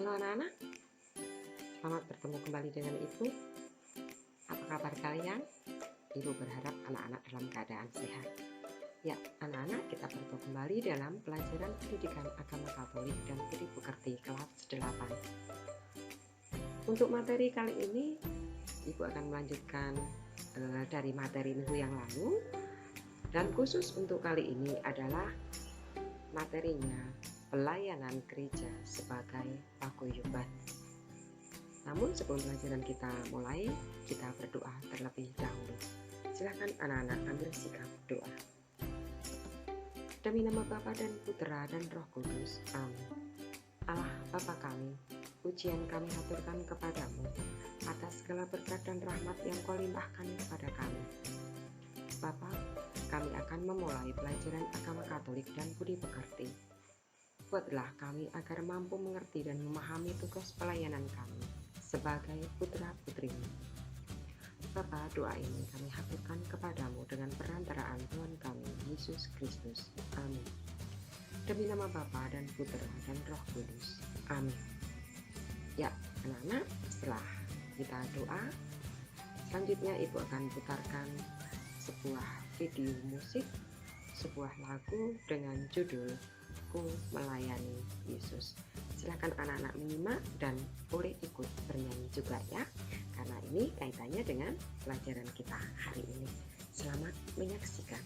Halo anak-anak, selamat bertemu kembali dengan Ibu. Apa kabar kalian? Ibu berharap anak-anak dalam keadaan sehat. Ya, anak-anak, kita bertemu kembali dalam pelajaran pendidikan agama Katolik dan Budi Pekerti kelas 8. Untuk materi kali ini, Ibu akan melanjutkan dari materi minggu yang lalu. Dan khusus untuk kali ini adalah materinya pelayanan gereja sebagai paguyuban. Namun sebelum pelajaran kita mulai, kita berdoa terlebih dahulu. Silakan anak-anak ambil sikap doa. Demi nama Bapa dan Putera dan Roh Kudus. Amin. Allah Bapa kami, pujian kami haturkan kepadamu atas segala berkat dan rahmat yang Kau limpahkan kepada kami. Bapa, kami akan memulai pelajaran agama Katolik dan Budi Pekerti. Buatlah kami agar mampu mengerti dan memahami tugas pelayanan kami sebagai putra-putrimu. Bapa, doa ini kami haturkan kepadamu dengan perantaraan Tuhan kami, Yesus Kristus. Amin. Demi nama Bapa dan Putera dan Roh Kudus. Amin. Ya, anak-anak, setelah kita doa, selanjutnya Ibu akan putarkan sebuah video musik, sebuah lagu dengan judul Ku Melayani Yesus. Silakan anak-anak menyimak dan boleh ikut bernyanyi juga ya, karena ini kaitannya dengan pelajaran kita hari ini. Selamat menyaksikan.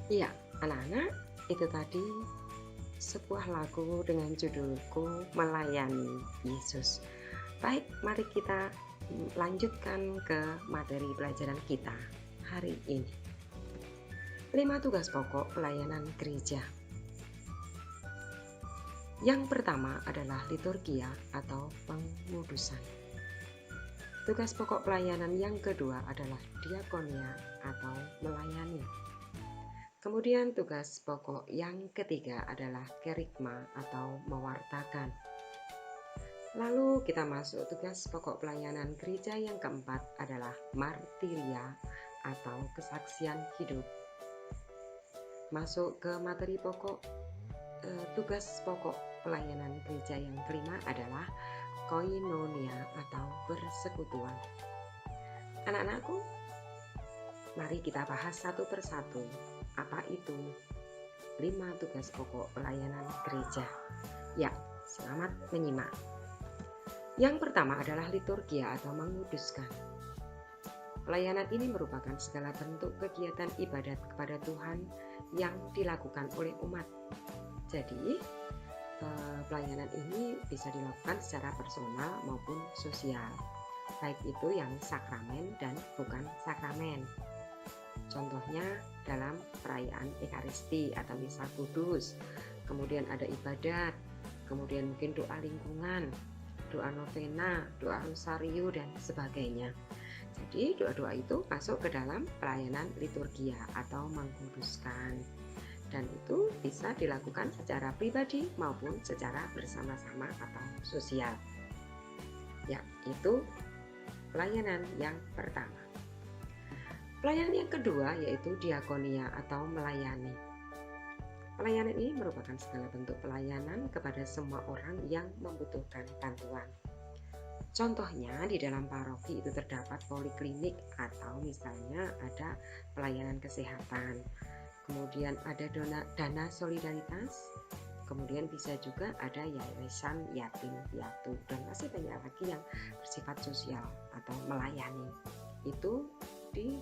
Iya, anak-anak, itu tadi sebuah lagu dengan judul Ku Melayani Yesus. Baik, mari kita lanjutkan ke materi pelajaran kita hari ini. 5 tugas pokok pelayanan gereja. Yang pertama adalah liturgia atau pengudusan. Tugas pokok pelayanan yang kedua adalah diakonia atau melayani. Kemudian tugas pokok yang ketiga adalah kerigma atau mewartakan. Lalu kita masuk tugas pokok pelayanan gereja yang keempat adalah martiria atau kesaksian hidup. Masuk ke materi pokok, tugas pokok pelayanan gereja yang kelima adalah koinonia atau persekutuan. Anak-anakku, mari kita bahas satu persatu. Apa itu 5 tugas pokok pelayanan gereja? Ya, Selamat menyimak. Yang pertama adalah liturgia atau menguduskan. Pelayanan ini merupakan segala bentuk kegiatan ibadat kepada Tuhan yang dilakukan oleh umat. Jadi, pelayanan ini bisa dilakukan secara personal maupun sosial, baik itu yang sakramen dan bukan sakramen. Contohnya dalam perayaan Ekaristi atau Misa Kudus, kemudian ada ibadat, kemudian mungkin doa lingkungan, doa novena, doa rosario, dan sebagainya. Jadi doa-doa itu masuk ke dalam pelayanan liturgia atau mengkuduskan. Dan itu bisa dilakukan secara pribadi maupun secara bersama-sama atau sosial. Ya, itu pelayanan yang pertama. Pelayanan yang kedua yaitu diakonia atau melayani. Pelayanan ini merupakan segala bentuk pelayanan kepada semua orang yang membutuhkan bantuan. Contohnya di dalam paroki itu terdapat poliklinik atau misalnya ada pelayanan kesehatan. Kemudian ada dana solidaritas, kemudian bisa juga ada yayasan yatim piatu, dan masih banyak lagi yang bersifat sosial atau melayani. Itu di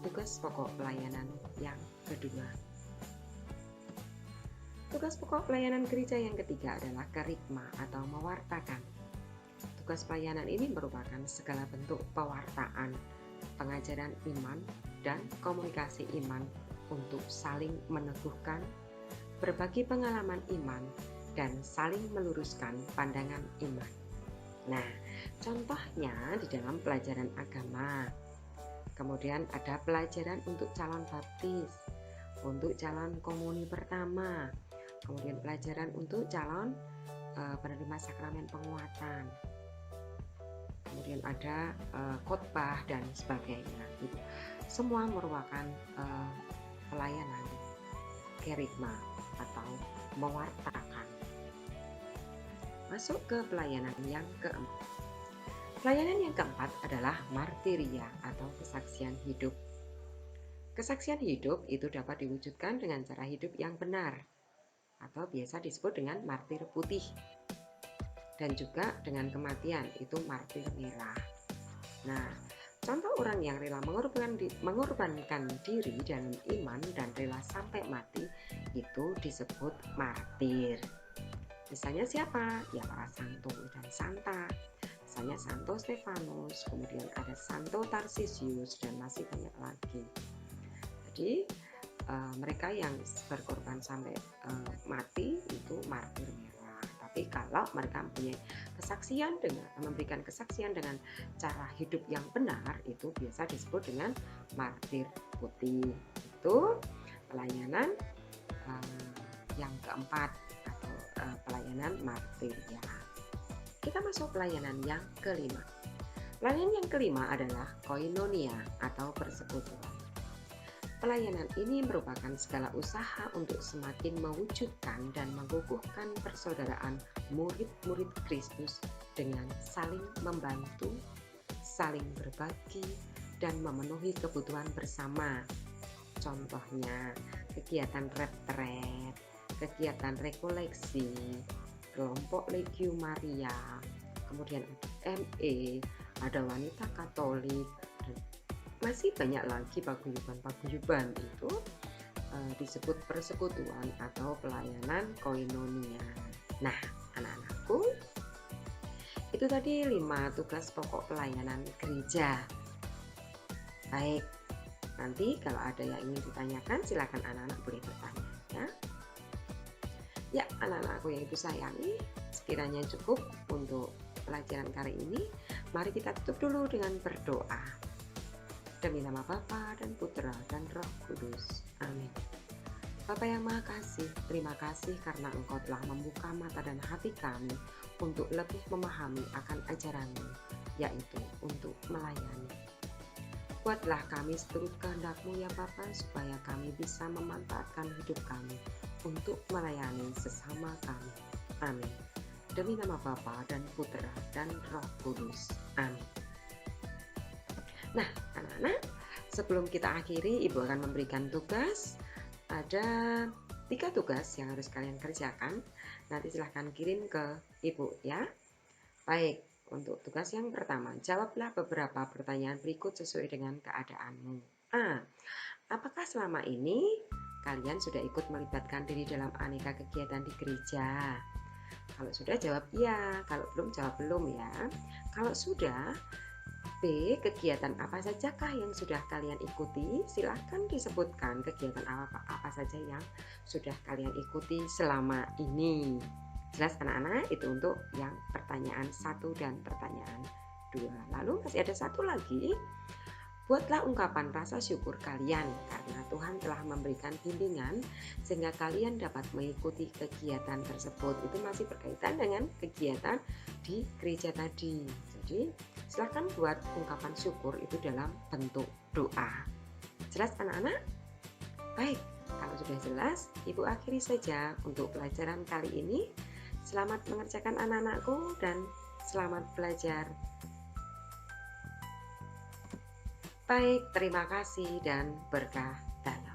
tugas pokok pelayanan yang kedua. Tugas pokok pelayanan gereja yang ketiga adalah kerikma atau mewartakan. Tugas pelayanan ini merupakan segala bentuk pewartaan, pengajaran iman, dan komunikasi iman untuk saling meneguhkan, berbagi pengalaman iman, dan saling meluruskan pandangan iman. Nah, contohnya di dalam pelajaran agama. Kemudian ada pelajaran untuk calon baptis, untuk calon komuni pertama, kemudian pelajaran untuk calon penerima sakramen penguatan, kemudian ada khotbah dan sebagainya. Gitu. Semua merupakan pelayanan kerikma atau mewartakan. Masuk ke pelayanan yang keempat. Pelayanan yang keempat adalah martiria atau kesaksian hidup. Kesaksian hidup itu dapat diwujudkan dengan cara hidup yang benar atau biasa disebut dengan martir putih, dan juga dengan kematian itu martir merah. Nah, contoh orang yang rela mengorbankan diri dalam iman dan rela sampai mati itu disebut martir. Misalnya siapa? Ya para santo dan santa. Misalnya Santo Stefanus, kemudian ada Santo Tarsisius, dan masih banyak lagi. Jadi mereka yang berkorban sampai mati itu martir merah. Tapi kalau mereka mempunyai kesaksian memberikan kesaksian dengan cara hidup yang benar, itu biasa disebut dengan martir putih. Itu pelayanan yang keempat atau pelayanan martiria. Kita masuk pelayanan yang kelima. Pelayanan yang kelima adalah koinonia atau persekutuan. Pelayanan ini merupakan segala usaha untuk semakin mewujudkan dan mengukuhkan persaudaraan murid-murid Kristus dengan saling membantu, saling berbagi, dan memenuhi kebutuhan bersama. Contohnya kegiatan retret, kegiatan rekoleksi, kelompok Legio Maria, kemudian ada ME, ada wanita Katolik, dan masih banyak lagi paguyuban-paguyuban. Itu disebut persekutuan atau pelayanan koinonia. Nah, anak-anakku, itu tadi 5 tugas pokok pelayanan gereja. Baik, nanti kalau ada yang ingin ditanyakan silakan anak-anak boleh bertanya ya. Ya, anak-anakku yang ibu sayangi, sekiranya cukup untuk pelajaran kali ini. Mari kita tutup dulu dengan berdoa. Demi nama Bapa dan Putra dan Roh Kudus. Amin. Bapa yang Maha Kasih, terima kasih karena Engkau telah membuka mata dan hati kami untuk lebih memahami akan ajaran-Mu, yaitu untuk melayani. Buatlah kami seturut kehendak-Mu ya Bapa, supaya kami bisa memanfaatkan hidup kami untuk melayani sesama kami. Amin. Demi nama Bapa dan Putra dan Roh Kudus. Amin. Nah, anak-anak, sebelum kita akhiri, Ibu akan memberikan tugas. Ada 3 tugas yang harus kalian kerjakan. Nanti silahkan kirim ke Ibu ya. Baik, untuk tugas yang pertama, jawablah beberapa pertanyaan berikut sesuai dengan keadaanmu. A. Apakah selama ini kalian sudah ikut melibatkan diri dalam aneka kegiatan di gereja? Kalau sudah, jawab iya. Kalau belum, jawab belum ya. Kalau sudah, B. Kegiatan apa sajakah yang sudah kalian ikuti? Silahkan disebutkan kegiatan apa saja yang sudah kalian ikuti selama ini. Jelas anak-anak? Itu untuk yang pertanyaan 1 dan pertanyaan 2. Lalu masih ada satu lagi. Buatlah ungkapan rasa syukur kalian karena Tuhan telah memberikan bimbingan sehingga kalian dapat mengikuti kegiatan tersebut. Itu masih berkaitan dengan kegiatan di gereja tadi. Jadi silahkan buat ungkapan syukur itu dalam bentuk doa. Jelas anak-anak? Baik, kalau sudah jelas, Ibu akhiri saja untuk pelajaran kali ini. Selamat mengerjakan anak-anakku dan selamat belajar. Baik, terima kasih dan berkah dalam.